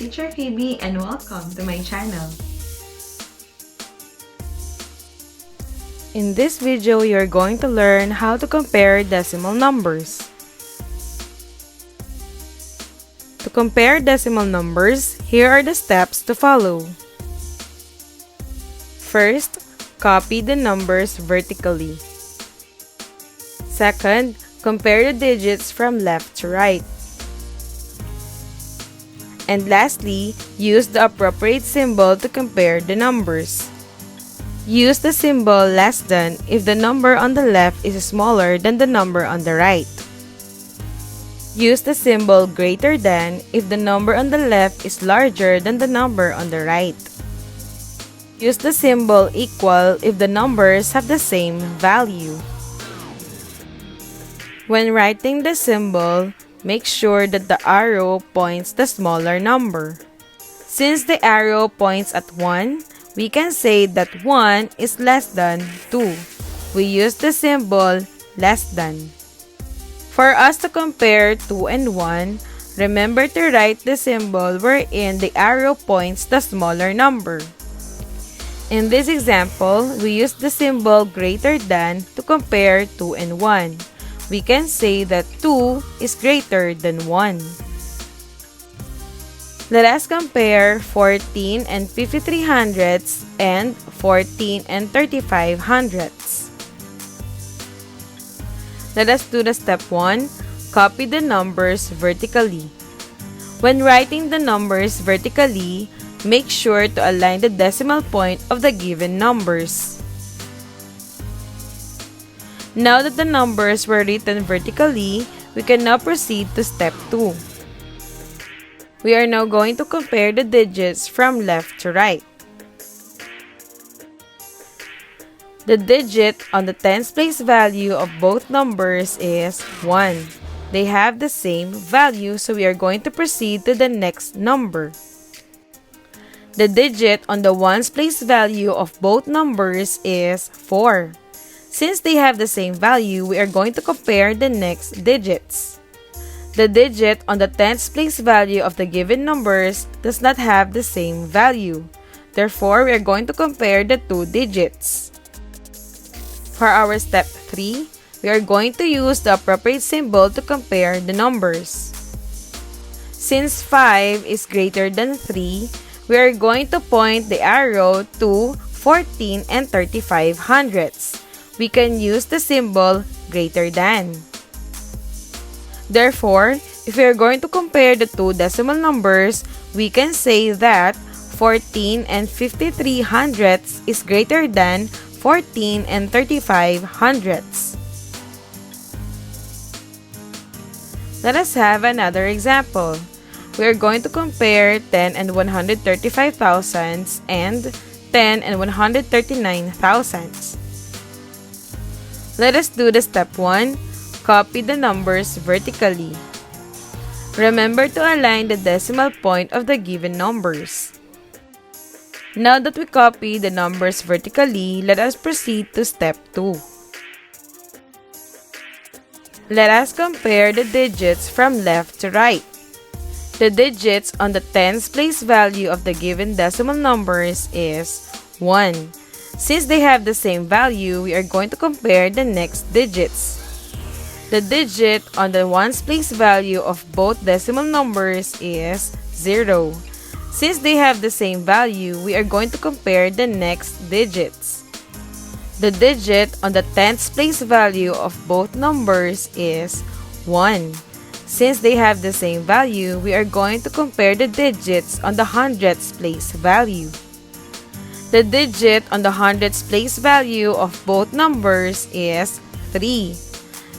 Teacher KB and welcome to my channel. In this video, you're going to learn how to compare decimal numbers. To compare decimal numbers, here are the steps to follow. First, copy the numbers vertically. Second, compare the digits from left to right. And lastly, use the appropriate symbol to compare the numbers. Use the symbol less than if the number on the left is smaller than the number on the right. Use the symbol greater than if the number on the left is larger than the number on the right. Use the symbol equal if the numbers have the same value. When writing the symbol, make sure that the arrow points the smaller number. Since the arrow points at 1, we can say that 1 is less than 2. We use the symbol less than. For us to compare 2 and 1, remember to write the symbol wherein the arrow points the smaller number. In this example, we use the symbol greater than to compare 2 and 1. We can say that 2 is greater than 1. Let us compare 14 and 53 hundredths and 14 and 35 hundredths. Let us do the step 1. Copy the numbers vertically. When writing the numbers vertically, make sure to align the decimal point of the given numbers. Now that the numbers were written vertically, we can now proceed to step 2. We are now going to compare the digits from left to right. The digit on the tens place value of both numbers is 1. They have the same value, so we are going to proceed to the next number. The digit on the ones place value of both numbers is 4. Since they have the same value, we are going to compare the next digits. The digit on the tens place value of the given numbers does not have the same value. Therefore, we are going to compare the two digits. For our step 3, we are going to use the appropriate symbol to compare the numbers. Since 5 is greater than 3, we are going to point the arrow to 14 and 35 hundredths. We can use the symbol greater than. Therefore, if we are going to compare the two decimal numbers, we can say that 14 and 53 hundredths is greater than 14 and 35 hundredths. Let us have another example. We are going to compare 10 and 135 thousandths and 10 and 139 thousandths. Let us do the step 1. Copy the numbers vertically. Remember to align the decimal point of the given numbers. Now that we copy the numbers vertically, let us proceed to step 2. Let us compare the digits from left to right. The digits on the tens place value of the given decimal numbers is 1. Since they have the same value, we are going to compare the next digits. The digit on the ones place value of both decimal numbers is 0. Since they have the same value, we are going to compare the next digits. The digit on the tens place value of both numbers is 1. Since they have the same value, we are going to compare the digits on the hundredths place value. The digit on the hundredths place value of both numbers is 3.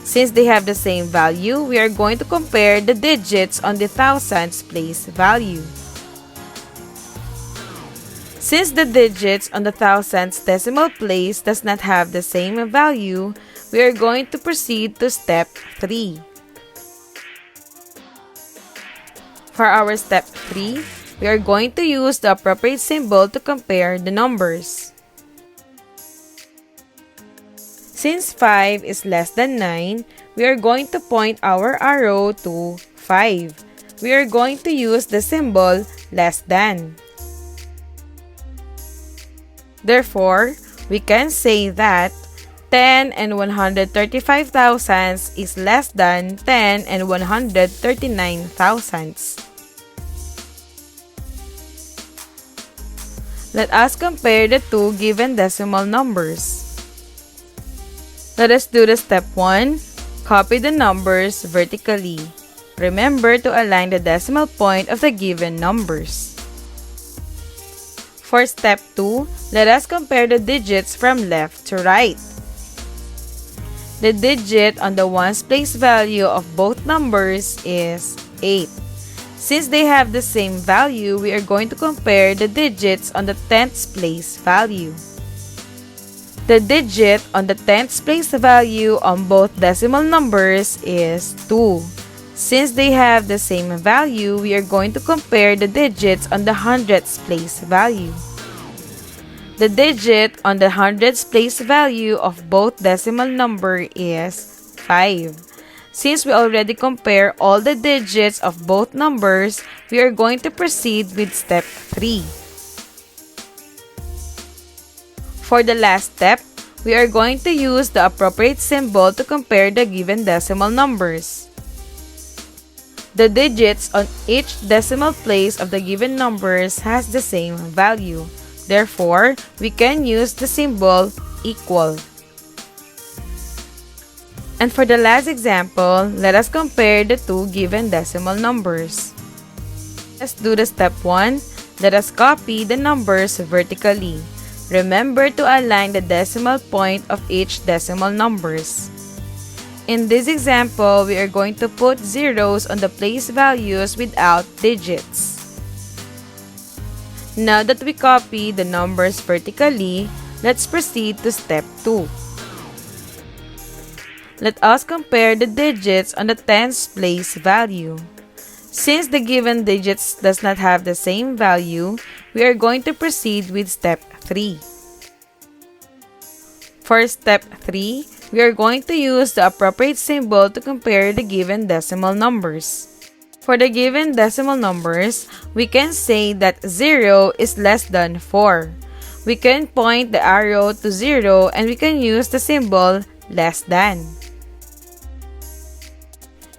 Since they have the same value, we are going to compare the digits on the thousandths place value. Since the digits on the thousandths decimal place does not have the same value, we are going to proceed to step 3. For our step 3, we are going to use the appropriate symbol to compare the numbers. Since 5 is less than 9, we are going to point our arrow to 5. We are going to use the symbol less than. Therefore, we can say that 10 and 135 thousandths is less than 10 and 139 thousandths. Let us compare the two given decimal numbers. Let us do the step 1. Copy the numbers vertically. Remember to align the decimal point of the given numbers. For step 2, let us compare the digits from left to right. The digit on the ones place value of both numbers is 8. Since they have the same value, we are going to compare the digits on the tenths place value. The digit on the tenths place value on both decimal numbers is 2. Since they have the same value, we are going to compare the digits on the hundredths place value. The digit on the hundredths place value of both decimal number is 5. Since we already compare all the digits of both numbers, we are going to proceed with step 3. For the last step, we are going to use the appropriate symbol to compare the given decimal numbers. The digits on each decimal place of the given numbers has the same value. Therefore, we can use the symbol equal. And for the last example, let us compare the two given decimal numbers. Let's do the step 1. Let us copy the numbers vertically. Remember to align the decimal point of each decimal numbers. In this example, we are going to put zeros on the place values without digits. Now that we copy the numbers vertically, let's proceed to step 2. Let us compare the digits on the tens place value. Since the given digits does not have the same value, we are going to proceed with step 3. For step 3, we are going to use the appropriate symbol to compare the given decimal numbers. For the given decimal numbers, we can say that 0 is less than 4. We can point the arrow to 0 and we can use the symbol less than.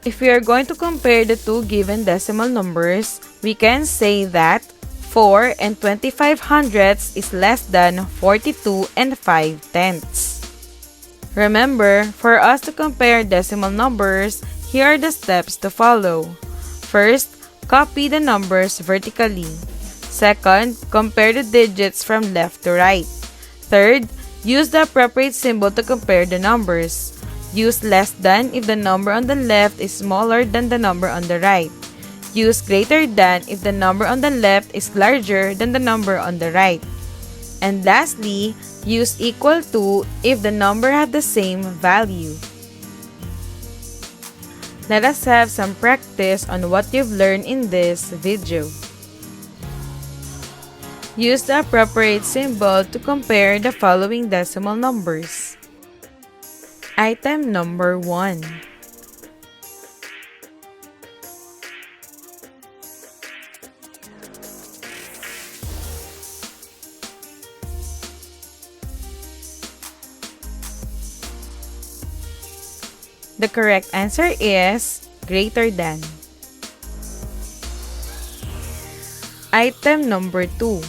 If we are going to compare the two given decimal numbers, we can say that 4 and 25 hundredths is less than 42 and 5 tenths. Remember, for us to compare decimal numbers, here are the steps to follow. First, copy the numbers vertically. Second, compare the digits from left to right. Third, use the appropriate symbol to compare the numbers. Use less than if the number on the left is smaller than the number on the right. Use greater than if the number on the left is larger than the number on the right. And lastly, use equal to if the number have the same value. Let us have some practice on what you've learned in this video. Use the appropriate symbol to compare the following decimal numbers. Item number 1. The correct answer is greater than. Item number 2.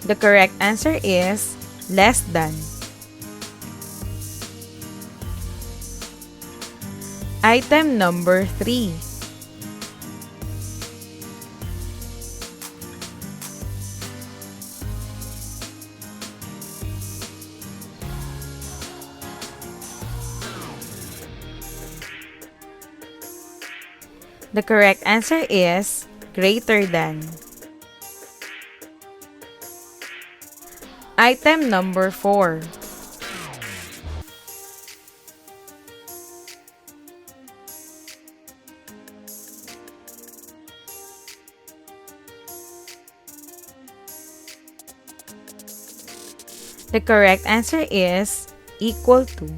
The correct answer is less than. Item number 3. The correct answer is greater than. Item number 4. The correct answer is equal to.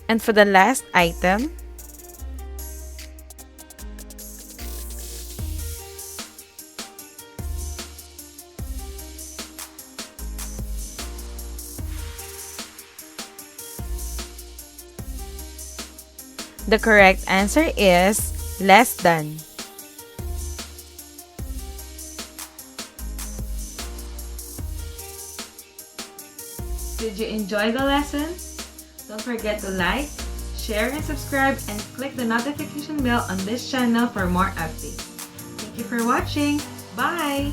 And for the last item, the correct answer is less than. Did you enjoy the lesson? Don't forget to like, share, and subscribe, and click the notification bell on this channel for more updates. Thank you for watching. Bye!